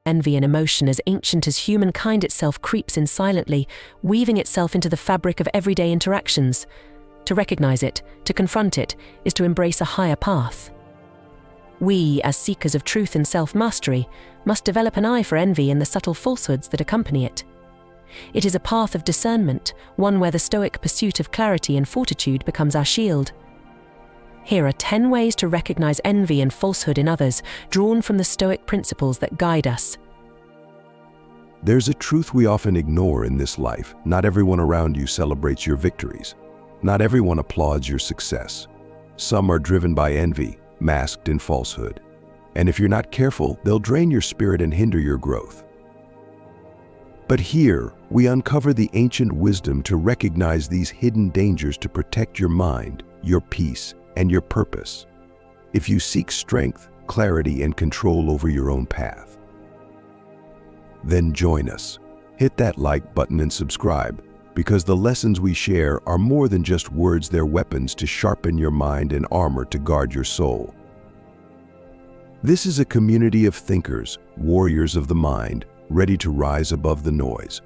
Envy, an emotion as ancient as humankind itself, creeps in silently, weaving itself into the fabric of everyday interactions. To recognize it, to confront it, is to embrace a higher path. We, as seekers of truth and self-mastery, must develop an eye for envy and the subtle falsehoods that accompany it. It is a path of discernment, one where the Stoic pursuit of clarity and fortitude becomes our shield. Here are 10 ways to recognize envy and falsehood in others, drawn from the Stoic principles that guide us. There's a truth we often ignore in this life. Not everyone around you celebrates your victories. Not everyone applauds your success. Some are driven by envy, masked in falsehood. And if you're not careful, they'll drain your spirit and hinder your growth. But here, we uncover the ancient wisdom to recognize these hidden dangers to protect your mind, your peace, and your purpose. If you seek strength, clarity, and control over your own path, then join us. Hit that like button and subscribe, because the lessons we share are more than just words, they're weapons to sharpen your mind and armor to guard your soul. This is a community of thinkers, warriors of the mind, ready to rise above the noise.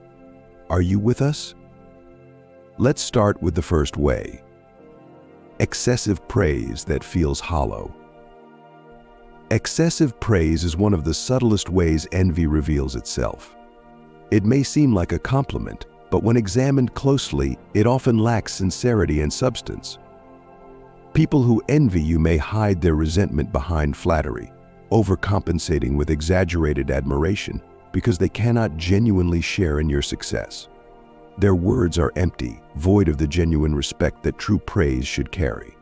Are you with us? Let's start with the first way. Excessive praise that feels hollow. Excessive praise is one of the subtlest ways envy reveals itself. It may seem like a compliment, but when examined closely, it often lacks sincerity and substance. People who envy you may hide their resentment behind flattery, overcompensating with exaggerated admiration because they cannot genuinely share in your success. Their words are empty, void of the genuine respect that true praise should carry.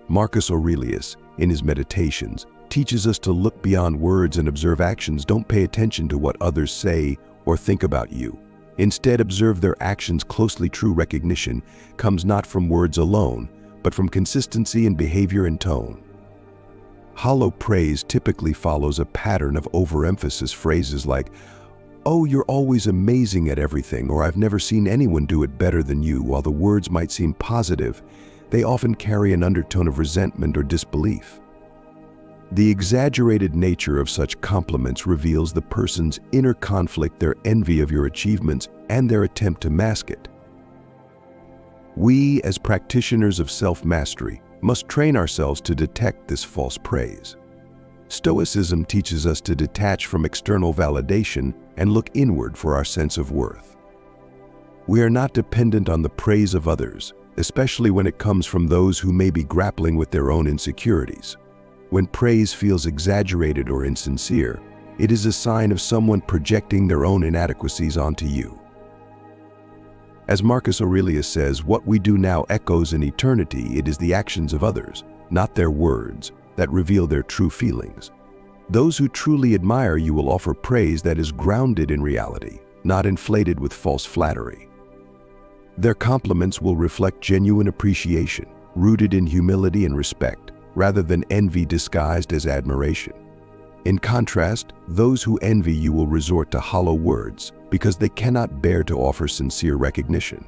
Marcus Aurelius, in his Meditations, teaches us to look beyond words and observe actions. Don't pay attention to what others say or think about you. Instead, observe their actions closely. True recognition comes not from words alone, but from consistency in behavior and tone. Hollow praise typically follows a pattern of overemphasis. Phrases like, "Oh, you're always amazing at everything," or "I've never seen anyone do it better than you." While the words might seem positive, they often carry an undertone of resentment or disbelief. The exaggerated nature of such compliments reveals the person's inner conflict, their envy of your achievements, and their attempt to mask it. We, as practitioners of self-mastery, must train ourselves to detect this false praise. Stoicism teaches us to detach from external validation and look inward for our sense of worth. We are not dependent on the praise of others, especially when it comes from those who may be grappling with their own insecurities. When praise feels exaggerated or insincere, it is a sign of someone projecting their own inadequacies onto you. As Marcus Aurelius says, what we do now echoes in eternity. It is the actions of others, not their words, that reveal their true feelings. Those who truly admire you will offer praise that is grounded in reality, not inflated with false flattery. Their compliments will reflect genuine appreciation, rooted in humility and respect, rather than envy disguised as admiration. In contrast, those who envy you will resort to hollow words because they cannot bear to offer sincere recognition.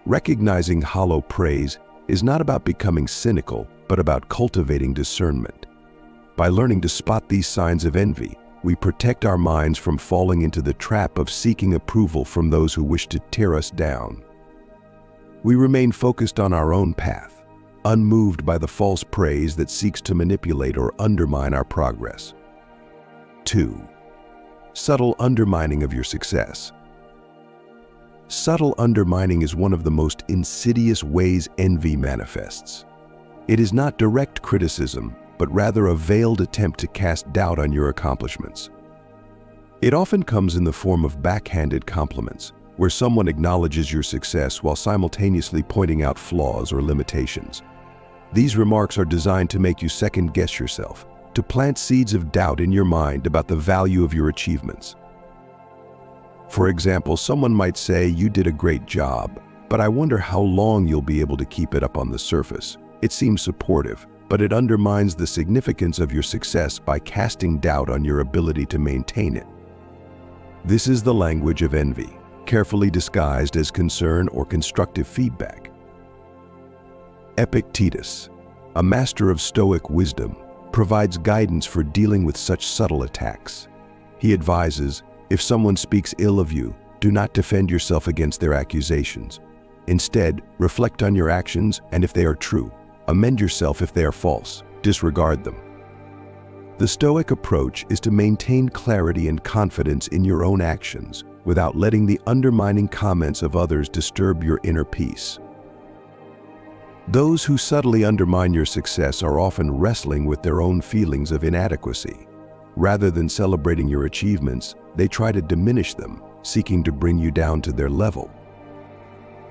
Recognizing hollow praise is not about becoming cynical, but about cultivating discernment. By learning to spot these signs of envy, we protect our minds from falling into the trap of seeking approval from those who wish to tear us down. We remain focused on our own path, unmoved by the false praise that seeks to manipulate or undermine our progress. 2. Subtle undermining of your success. Subtle undermining is one of the most insidious ways envy manifests. It is not direct criticism, but rather a veiled attempt to cast doubt on your accomplishments. It often comes in the form of backhanded compliments, where someone acknowledges your success while simultaneously pointing out flaws or limitations. These remarks are designed to make you second-guess yourself, to plant seeds of doubt in your mind about the value of your achievements. For example, someone might say, "You did a great job, but I wonder how long you'll be able to keep it up on the surface." It seems supportive, but it undermines the significance of your success by casting doubt on your ability to maintain it. This is the language of envy, carefully disguised as concern or constructive feedback. Epictetus, a master of Stoic wisdom, provides guidance for dealing with such subtle attacks. He advises, if someone speaks ill of you, do not defend yourself against their accusations. Instead, reflect on your actions, and if they are true, amend yourself. If they are false, disregard them. The Stoic approach is to maintain clarity and confidence in your own actions without letting the undermining comments of others disturb your inner peace. Those who subtly undermine your success are often wrestling with their own feelings of inadequacy. Rather than celebrating your achievements, they try to diminish them, seeking to bring you down to their level.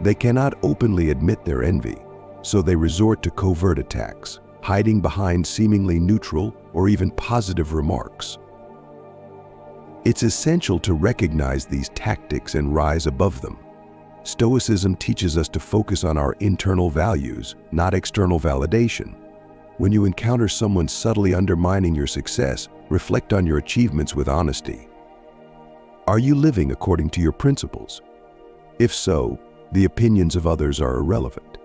They cannot openly admit their envy, so they resort to covert attacks, hiding behind seemingly neutral or even positive remarks. It's essential to recognize these tactics and rise above them. Stoicism teaches us to focus on our internal values, not external validation. When you encounter someone subtly undermining your success, reflect on your achievements with honesty. Are you living according to your principles? If so, the opinions of others are irrelevant.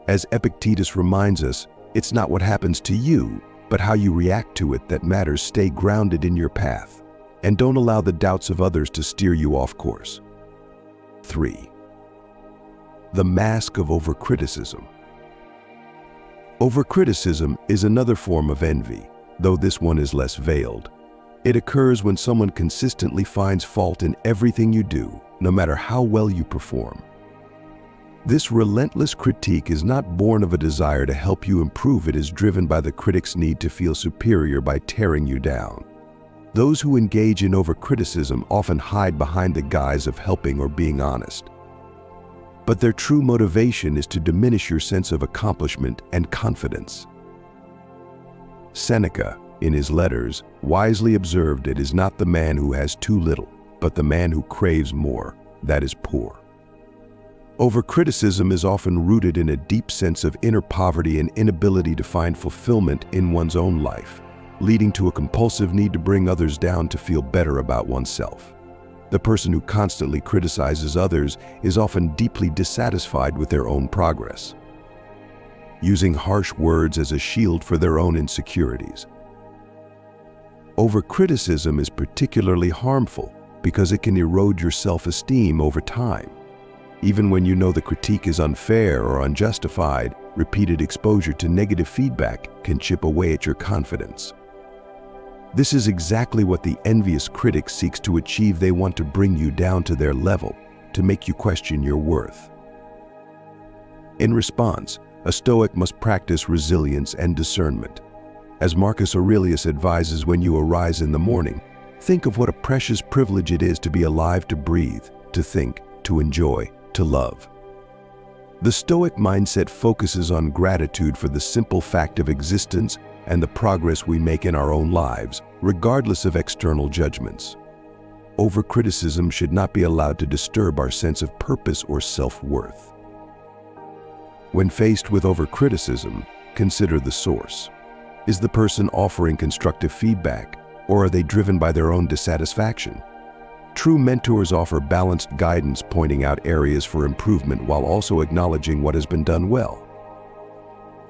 As Epictetus reminds us, it's not what happens to you, but how you react to it that matters. Stay grounded in your path, and don't allow the doubts of others to steer you off course. 3. The mask of overcriticism. Overcriticism is another form of envy, though this one is less veiled. It occurs when someone consistently finds fault in everything you do, no matter how well you perform. This relentless critique is not born of a desire to help you improve. It is driven by the critic's need to feel superior by tearing you down. Those who engage in overcriticism often hide behind the guise of helping or being honest. But their true motivation is to diminish your sense of accomplishment and confidence. Seneca, in his letters, wisely observed, "It is not the man who has too little, but the man who craves more, that is poor." Overcriticism is often rooted in a deep sense of inner poverty and inability to find fulfillment in one's own life, leading to a compulsive need to bring others down to feel better about oneself. The person who constantly criticizes others is often deeply dissatisfied with their own progress, using harsh words as a shield for their own insecurities. Overcriticism is particularly harmful because it can erode your self-esteem over time. Even when you know the critique is unfair or unjustified, repeated exposure to negative feedback can chip away at your confidence. This is exactly what the envious critic seeks to achieve. They want to bring you down to their level, to make you question your worth. In response, a Stoic must practice resilience and discernment. As Marcus Aurelius advises, when you arise in the morning, think of what a precious privilege it is to be alive, to breathe, to think, to enjoy, to love. The Stoic mindset focuses on gratitude for the simple fact of existence and the progress we make in our own lives, regardless of external judgments. Overcriticism should not be allowed to disturb our sense of purpose or self-worth. When faced with overcriticism, consider the source. Is the person offering constructive feedback, or are they driven by their own dissatisfaction? True mentors offer balanced guidance, pointing out areas for improvement while also acknowledging what has been done well.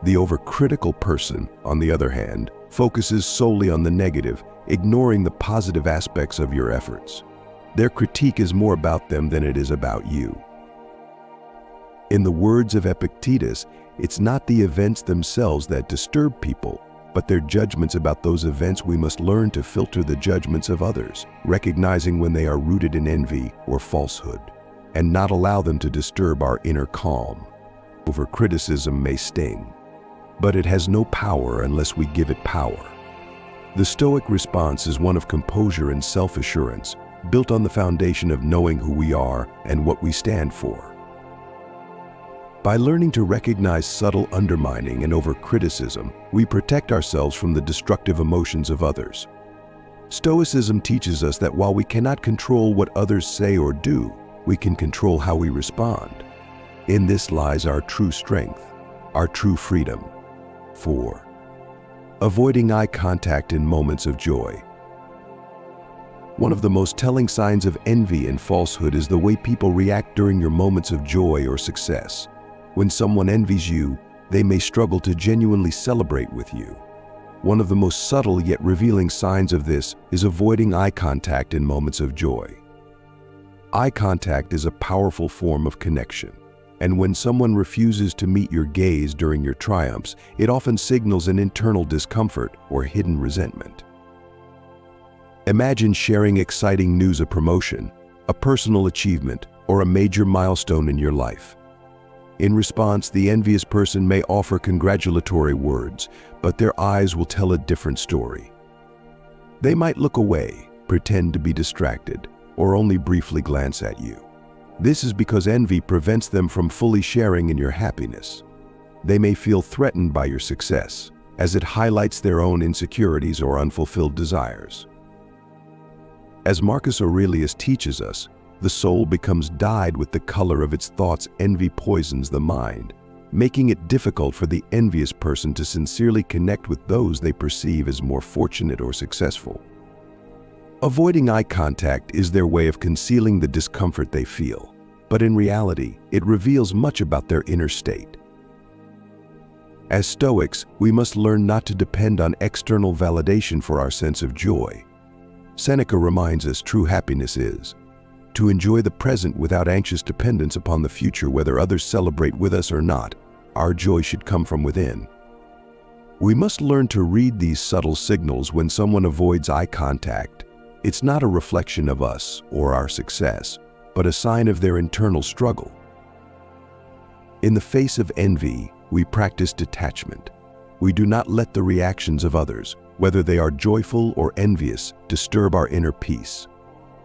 The overcritical person, on the other hand, focuses solely on the negative, ignoring the positive aspects of your efforts. Their critique is more about them than it is about you. In the words of Epictetus, it's not the events themselves that disturb people, but their judgments about those events. We must learn to filter the judgments of others, recognizing when they are rooted in envy or falsehood, and not allow them to disturb our inner calm. Overcriticism may sting, but it has no power unless we give it power. The Stoic response is one of composure and self-assurance, built on the foundation of knowing who we are and what we stand for. By learning to recognize subtle undermining and overcriticism, we protect ourselves from the destructive emotions of others. Stoicism teaches us that while we cannot control what others say or do, we can control how we respond. In this lies our true strength, our true freedom. 4. Avoiding eye contact in moments of joy. One of the most telling signs of envy and falsehood is the way people react during your moments of joy or success. When someone envies you, they may struggle to genuinely celebrate with you. One of the most subtle yet revealing signs of this is avoiding eye contact in moments of joy. Eye contact is a powerful form of connection, and when someone refuses to meet your gaze during your triumphs, it often signals an internal discomfort or hidden resentment. Imagine sharing exciting news, a promotion, a personal achievement, or a major milestone in your life. In response, the envious person may offer congratulatory words, but their eyes will tell a different story. They might look away, pretend to be distracted, or only briefly glance at you. This is because envy prevents them from fully sharing in your happiness. They may feel threatened by your success, as it highlights their own insecurities or unfulfilled desires. As Marcus Aurelius teaches us, the soul becomes dyed with the color of its thoughts. Envy poisons the mind, making it difficult for the envious person to sincerely connect with those they perceive as more fortunate or successful. Avoiding eye contact is their way of concealing the discomfort they feel, but in reality, it reveals much about their inner state. As Stoics, we must learn not to depend on external validation for our sense of joy. Seneca reminds us true happiness is to enjoy the present without anxious dependence upon the future. Whether others celebrate with us or not, our joy should come from within. We must learn to read these subtle signals. When someone avoids eye contact, it's not a reflection of us or our success, but a sign of their internal struggle. In the face of envy, we practice detachment. We do not let the reactions of others, whether they are joyful or envious, disturb our inner peace.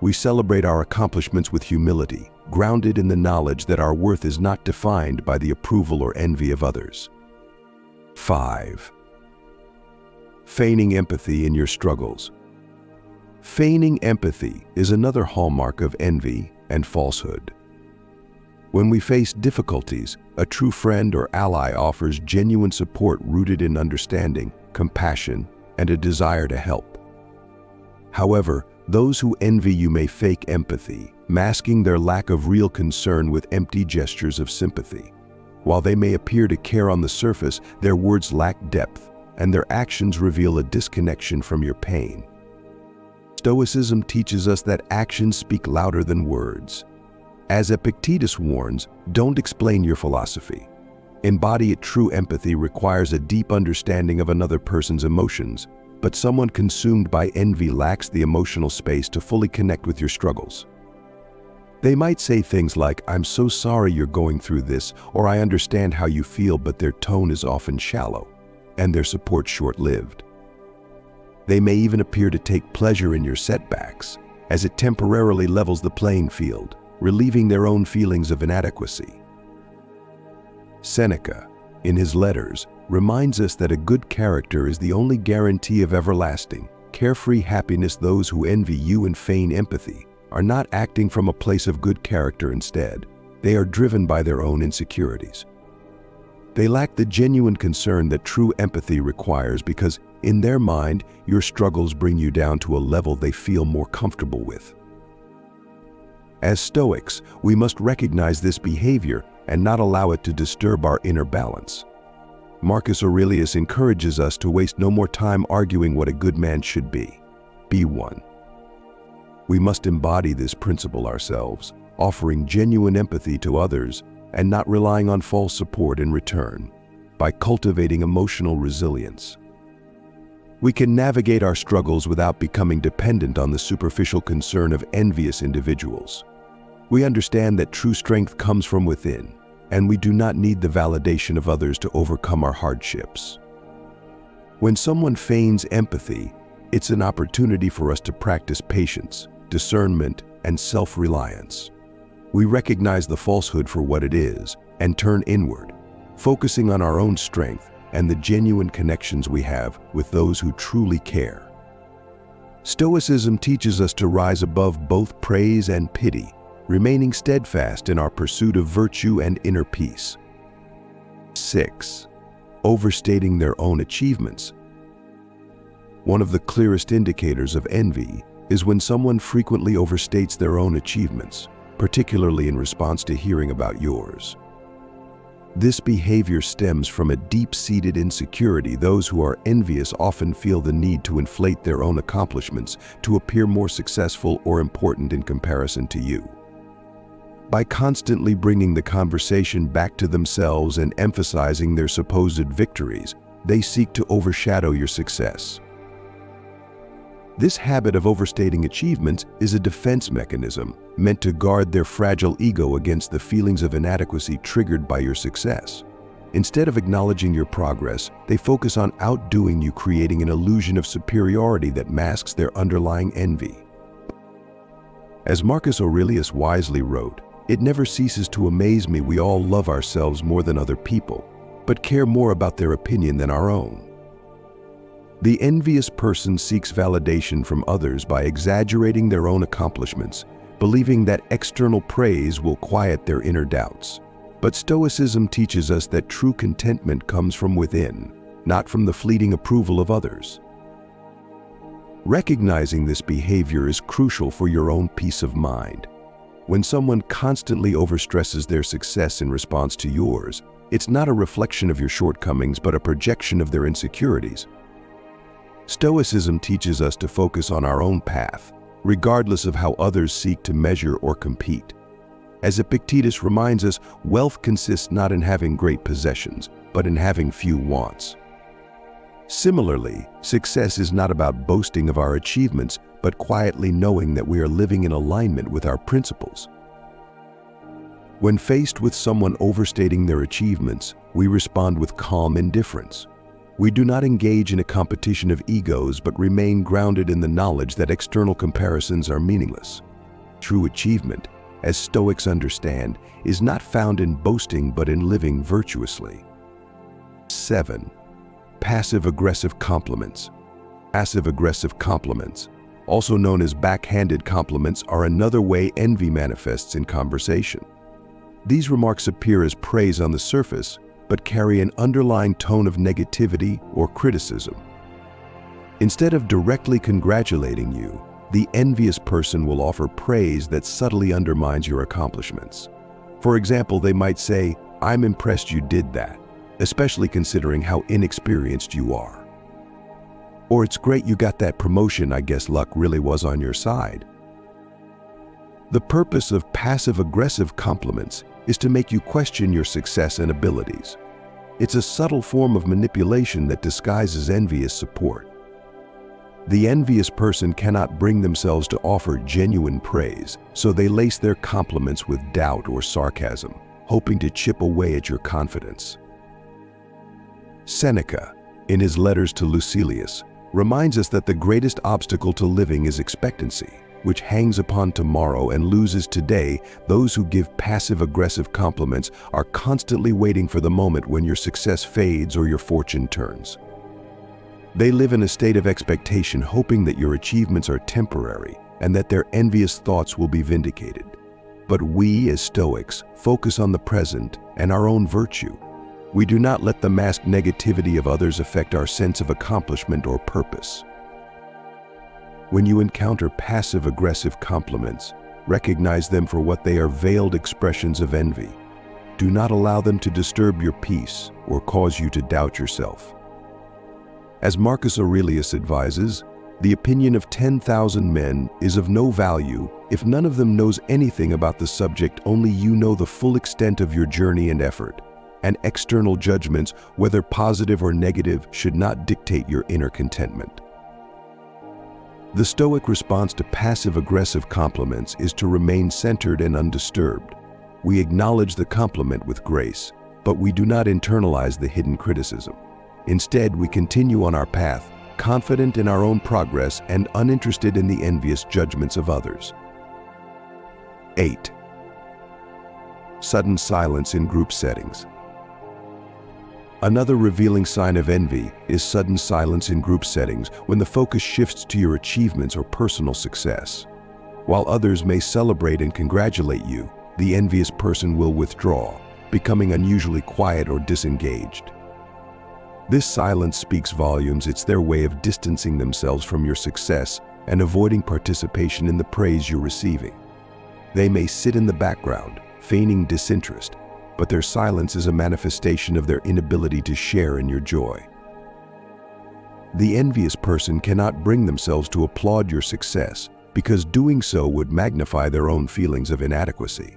We celebrate our accomplishments with humility, grounded in the knowledge that our worth is not defined by the approval or envy of others. 5. Feigning empathy in your struggles. Feigning empathy is another hallmark of envy and falsehood. When we face difficulties, a true friend or ally offers genuine support rooted in understanding, compassion, and a desire to help. However, those who envy you may fake empathy, masking their lack of real concern with empty gestures of sympathy. While they may appear to care on the surface, their words lack depth, and their actions reveal a disconnection from your pain. Stoicism teaches us that actions speak louder than words. As Epictetus warns, don't explain your philosophy. Embody it. True empathy requires a deep understanding of another person's emotions, but someone consumed by envy lacks the emotional space to fully connect with your struggles. They might say things like, "I'm so sorry you're going through this," or "I understand how you feel," but their tone is often shallow, and their support short-lived. They may even appear to take pleasure in your setbacks, as it temporarily levels the playing field, relieving their own feelings of inadequacy. Seneca, in his letters, reminds us that a good character is the only guarantee of everlasting, carefree happiness. Those who envy you and feign empathy are not acting from a place of good character. Instead, they are driven by their own insecurities. They lack the genuine concern that true empathy requires because, in their mind, your struggles bring you down to a level they feel more comfortable with. As Stoics, we must recognize this behavior and not allow it to disturb our inner balance. Marcus Aurelius encourages us to waste no more time arguing what a good man should be. Be one. We must embody this principle ourselves, offering genuine empathy to others and not relying on false support in return. By cultivating emotional resilience, we can navigate our struggles without becoming dependent on the superficial concern of envious individuals. We understand that true strength comes from within, and we do not need the validation of others to overcome our hardships. When someone feigns empathy, it's an opportunity for us to practice patience, discernment, and self-reliance. We recognize the falsehood for what it is and turn inward, focusing on our own strength and the genuine connections we have with those who truly care. Stoicism teaches us to rise above both praise and pity, remaining steadfast in our pursuit of virtue and inner peace. 6. Overstating their own achievements. One of the clearest indicators of envy is when someone frequently overstates their own achievements, particularly in response to hearing about yours. This behavior stems from a deep-seated insecurity. Those who are envious often feel the need to inflate their own accomplishments to appear more successful or important in comparison to you. By constantly bringing the conversation back to themselves and emphasizing their supposed victories, they seek to overshadow your success. This habit of overstating achievements is a defense mechanism meant to guard their fragile ego against the feelings of inadequacy triggered by your success. Instead of acknowledging your progress, they focus on outdoing you, creating an illusion of superiority that masks their underlying envy. As Marcus Aurelius wisely wrote, "It never ceases to amaze me we all love ourselves more than other people, but care more about their opinion than our own." The envious person seeks validation from others by exaggerating their own accomplishments, believing that external praise will quiet their inner doubts. But Stoicism teaches us that true contentment comes from within, not from the fleeting approval of others. Recognizing this behavior is crucial for your own peace of mind. When someone constantly overstresses their success in response to yours, it's not a reflection of your shortcomings but a projection of their insecurities. Stoicism teaches us to focus on our own path, regardless of how others seek to measure or compete. As Epictetus reminds us, wealth consists not in having great possessions, but in having few wants. Similarly, success is not about boasting of our achievements, but quietly knowing that we are living in alignment with our principles. When faced with someone overstating their achievements, we respond with calm indifference. We do not engage in a competition of egos, but remain grounded in the knowledge that external comparisons are meaningless. True achievement, as Stoics understand, is not found in boasting but in living virtuously. 7. Passive-aggressive compliments. Passive-aggressive compliments, also known as backhanded compliments, are another way envy manifests in conversation. These remarks appear as praise on the surface, but carry an underlying tone of negativity or criticism. Instead of directly congratulating you, the envious person will offer praise that subtly undermines your accomplishments. For example, they might say, "I'm impressed you did that, especially considering how inexperienced you are." Or, "It's great you got that promotion, I guess luck really was on your side." The purpose of passive-aggressive compliments is to make you question your success and abilities. It's a subtle form of manipulation that disguises envy as support. The envious person cannot bring themselves to offer genuine praise, so they lace their compliments with doubt or sarcasm, hoping to chip away at your confidence. Seneca, in his letters to Lucilius, reminds us that the greatest obstacle to living is expectancy, which hangs upon tomorrow and loses today. Those who give passive-aggressive compliments are constantly waiting for the moment when your success fades or your fortune turns. They live in a state of expectation, hoping that your achievements are temporary and that their envious thoughts will be vindicated. But we, as Stoics, focus on the present and our own virtue. We do not let the masked negativity of others affect our sense of accomplishment or purpose. When you encounter passive-aggressive compliments, recognize them for what they are: veiled expressions of envy. Do not allow them to disturb your peace or cause you to doubt yourself. As Marcus Aurelius advises, the opinion of 10,000 men is of no value if none of them knows anything about the subject. Only you know the full extent of your journey and effort, and external judgments, whether positive or negative, should not dictate your inner contentment. The Stoic response to passive-aggressive compliments is to remain centered and undisturbed. We acknowledge the compliment with grace, but we do not internalize the hidden criticism. Instead, we continue on our path, confident in our own progress and uninterested in the envious judgments of others. 8. Sudden silence in group settings. Another revealing sign of envy is sudden silence in group settings, when the focus shifts to your achievements or personal success. While others may celebrate and congratulate you, the envious person will withdraw, becoming unusually quiet or disengaged. This silence speaks volumes. It's their way of distancing themselves from your success and avoiding participation in the praise you're receiving. They may sit in the background, feigning disinterest, but their silence is a manifestation of their inability to share in your joy. The envious person cannot bring themselves to applaud your success because doing so would magnify their own feelings of inadequacy.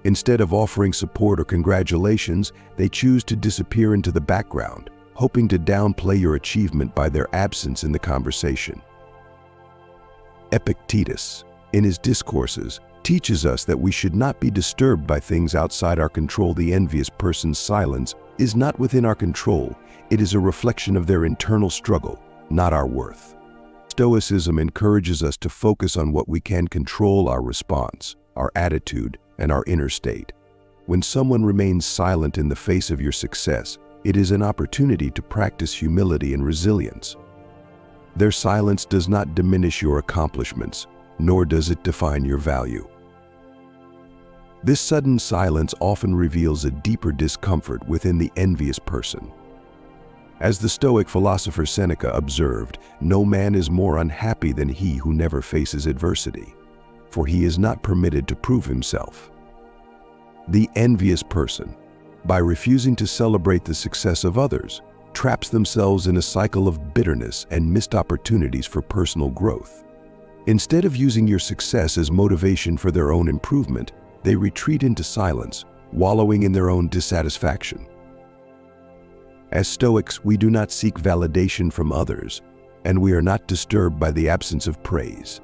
Instead of offering support or congratulations, they choose to disappear into the background, hoping to downplay your achievement by their absence in the conversation. Epictetus, in his discourses, teaches us that we should not be disturbed by things outside our control. The envious person's silence is not within our control. It is a reflection of their internal struggle, not our worth. Stoicism encourages us to focus on what we can control: our response, our attitude, and our inner state. When someone remains silent in the face of your success, it is an opportunity to practice humility and resilience. Their silence does not diminish your accomplishments, nor does it define your value. This sudden silence often reveals a deeper discomfort within the envious person. As the Stoic philosopher Seneca observed, no man is more unhappy than he who never faces adversity, for he is not permitted to prove himself. The envious person, by refusing to celebrate the success of others, traps themselves in a cycle of bitterness and missed opportunities for personal growth. Instead of using your success as motivation for their own improvement, they retreat into silence, wallowing in their own dissatisfaction. As Stoics, we do not seek validation from others, and we are not disturbed by the absence of praise.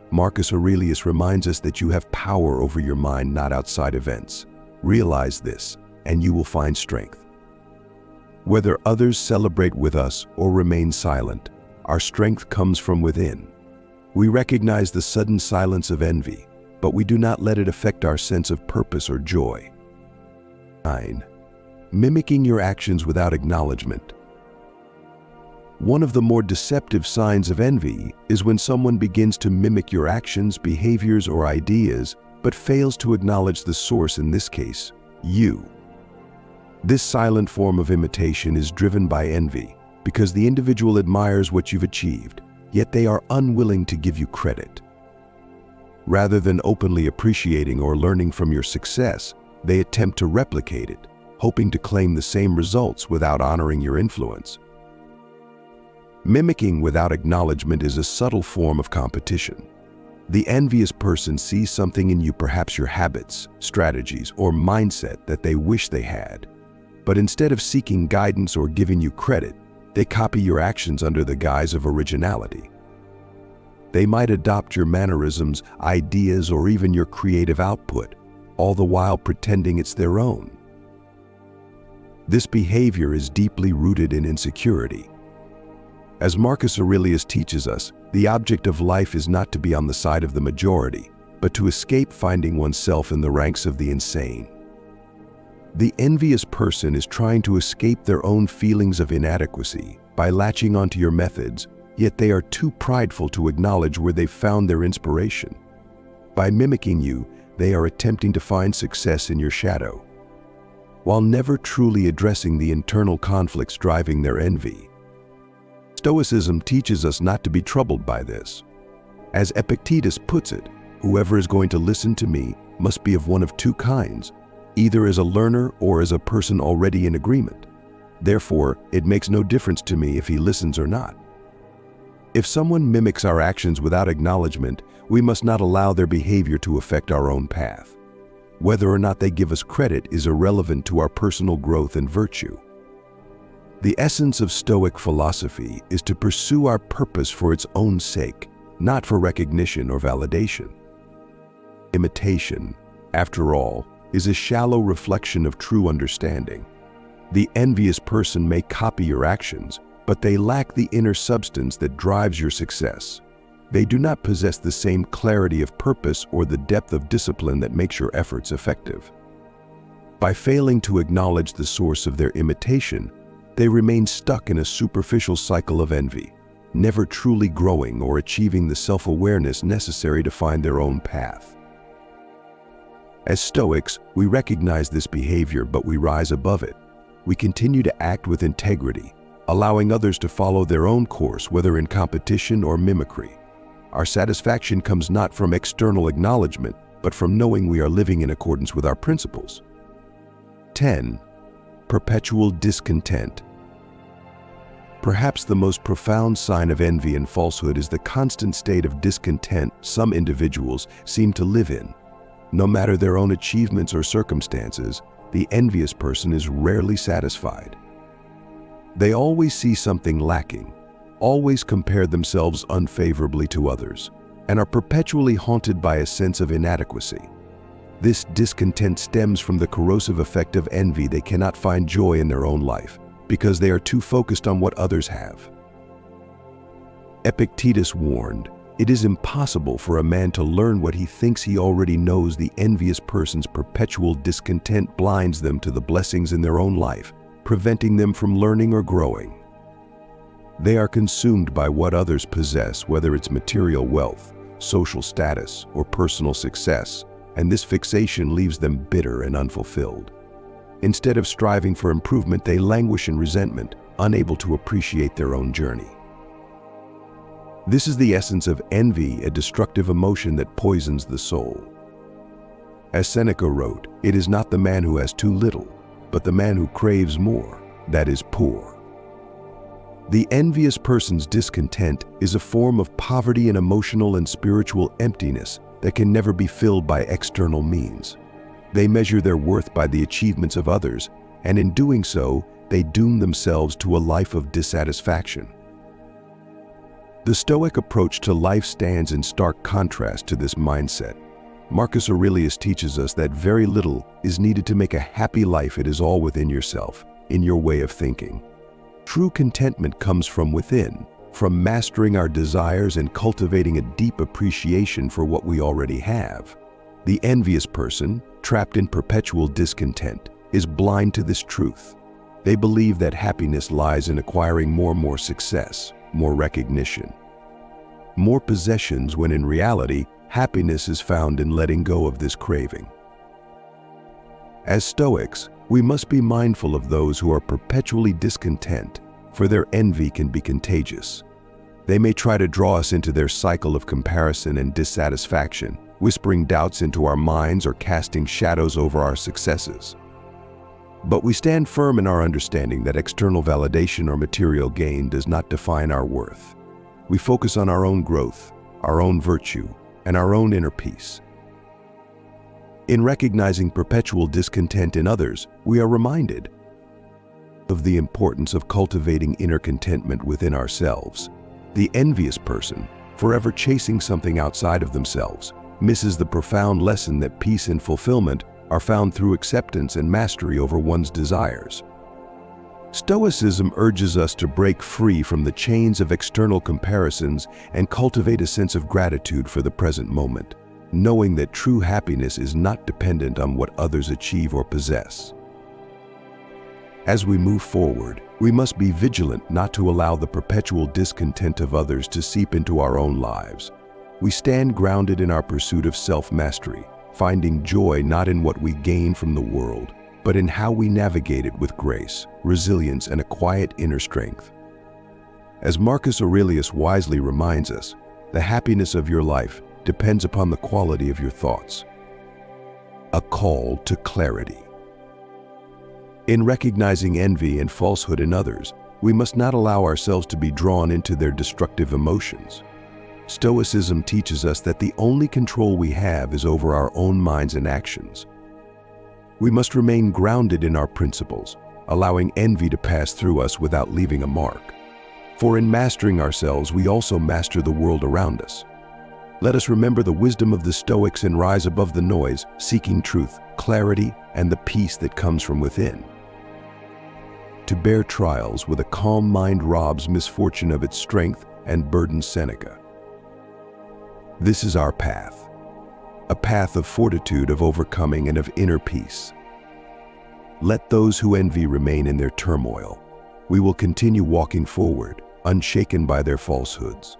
Marcus Aurelius reminds us that you have power over your mind, not outside events. Realize this, and you will find strength. Whether others celebrate with us or remain silent, our strength comes from within. We recognize the sudden silence of envy, but we do not let it affect our sense of purpose or joy. 9. Mimicking your actions without acknowledgement. One of the more deceptive signs of envy is when someone begins to mimic your actions, behaviors, or ideas, but fails to acknowledge the source, in this case, you. This silent form of imitation is driven by envy because the individual admires what you've achieved, yet they are unwilling to give you credit. Rather than openly appreciating or learning from your success, they attempt to replicate it, hoping to claim the same results without honoring your influence. Mimicking without acknowledgement is a subtle form of competition. The envious person sees something in you, perhaps your habits, strategies, or mindset that they wish they had. But instead of seeking guidance or giving you credit, they copy your actions under the guise of originality. They might adopt your mannerisms, ideas, or even your creative output, all the while pretending it's their own. This behavior is deeply rooted in insecurity. As Marcus Aurelius teaches us, the object of life is not to be on the side of the majority, but to escape finding oneself in the ranks of the insane. The envious person is trying to escape their own feelings of inadequacy by latching onto your methods, yet they are too prideful to acknowledge where they've found their inspiration. By mimicking you, they are attempting to find success in your shadow, while never truly addressing the internal conflicts driving their envy. Stoicism teaches us not to be troubled by this. As Epictetus puts it, whoever is going to listen to me must be of one of two kinds, either as a learner or as a person already in agreement. Therefore, it makes no difference to me if he listens or not. If someone mimics our actions without acknowledgement, we must not allow their behavior to affect our own path. Whether or not they give us credit is irrelevant to our personal growth and virtue. The essence of Stoic philosophy is to pursue our purpose for its own sake, not for recognition or validation. Imitation, after all, is a shallow reflection of true understanding. The envious person may copy your actions, but they lack the inner substance that drives your success. They do not possess the same clarity of purpose or the depth of discipline that makes your efforts effective. By failing to acknowledge the source of their imitation, they remain stuck in a superficial cycle of envy, never truly growing or achieving the self-awareness necessary to find their own path. As Stoics, we recognize this behavior, but we rise above it. We continue to act with integrity, allowing others to follow their own course, whether in competition or mimicry. Our satisfaction comes not from external acknowledgement, but from knowing we are living in accordance with our principles. 10. Perpetual discontent. Perhaps the most profound sign of envy and falsehood is the constant state of discontent some individuals seem to live in. No matter their own achievements or circumstances, the envious person is rarely satisfied. They always see something lacking, always compare themselves unfavorably to others, and are perpetually haunted by a sense of inadequacy. This discontent stems from the corrosive effect of envy. They cannot find joy in their own life because they are too focused on what others have. Epictetus warned, "It is impossible for a man to learn what he thinks he already knows." The envious person's perpetual discontent blinds them to the blessings in their own life, preventing them from learning or growing. They are consumed by what others possess, whether it's material wealth, social status, or personal success, and this fixation leaves them bitter and unfulfilled. Instead of striving for improvement, they languish in resentment, unable to appreciate their own journey. This is the essence of envy, a destructive emotion that poisons the soul. As Seneca wrote, "It is not the man who has too little, but the man who craves more, that is poor." The envious person's discontent is a form of poverty and emotional and spiritual emptiness that can never be filled by external means. They measure their worth by the achievements of others, and in doing so, they doom themselves to a life of dissatisfaction. The Stoic approach to life stands in stark contrast to this mindset. Marcus Aurelius teaches us that very little is needed to make a happy life. It is all within yourself, in your way of thinking. True contentment comes from within, from mastering our desires and cultivating a deep appreciation for what we already have. The envious person, trapped in perpetual discontent, is blind to this truth. They believe that happiness lies in acquiring more success, more recognition, more possessions, when in reality, happiness is found in letting go of this craving. As Stoics, we must be mindful of those who are perpetually discontent, for their envy can be contagious. They may try to draw us into their cycle of comparison and dissatisfaction, whispering doubts into our minds or casting shadows over our successes. But we stand firm in our understanding that external validation or material gain does not define our worth. We focus on our own growth, our own virtue, and our own inner peace. In recognizing perpetual discontent in others, we are reminded of the importance of cultivating inner contentment within ourselves. The envious person, forever chasing something outside of themselves, misses the profound lesson that peace and fulfillment are found through acceptance and mastery over one's desires. Stoicism urges us to break free from the chains of external comparisons and cultivate a sense of gratitude for the present moment, knowing that true happiness is not dependent on what others achieve or possess. As we move forward, we must be vigilant not to allow the perpetual discontent of others to seep into our own lives. We stand grounded in our pursuit of self-mastery, finding joy not in what we gain from the world, but in how we navigate it with grace, resilience, and a quiet inner strength. As Marcus Aurelius wisely reminds us, the happiness of your life depends upon the quality of your thoughts. A call to clarity. In recognizing envy and falsehood in others, we must not allow ourselves to be drawn into their destructive emotions. Stoicism teaches us that the only control we have is over our own minds and actions. We must remain grounded in our principles, allowing envy to pass through us without leaving a mark. For in mastering ourselves, we also master the world around us. Let us remember the wisdom of the Stoics and rise above the noise, seeking truth, clarity, and the peace that comes from within. To bear trials with a calm mind robs misfortune of its strength and burdens Seneca. This is our path, a path of fortitude, of overcoming, and of inner peace. Let those who envy remain in their turmoil. We will continue walking forward, unshaken by their falsehoods.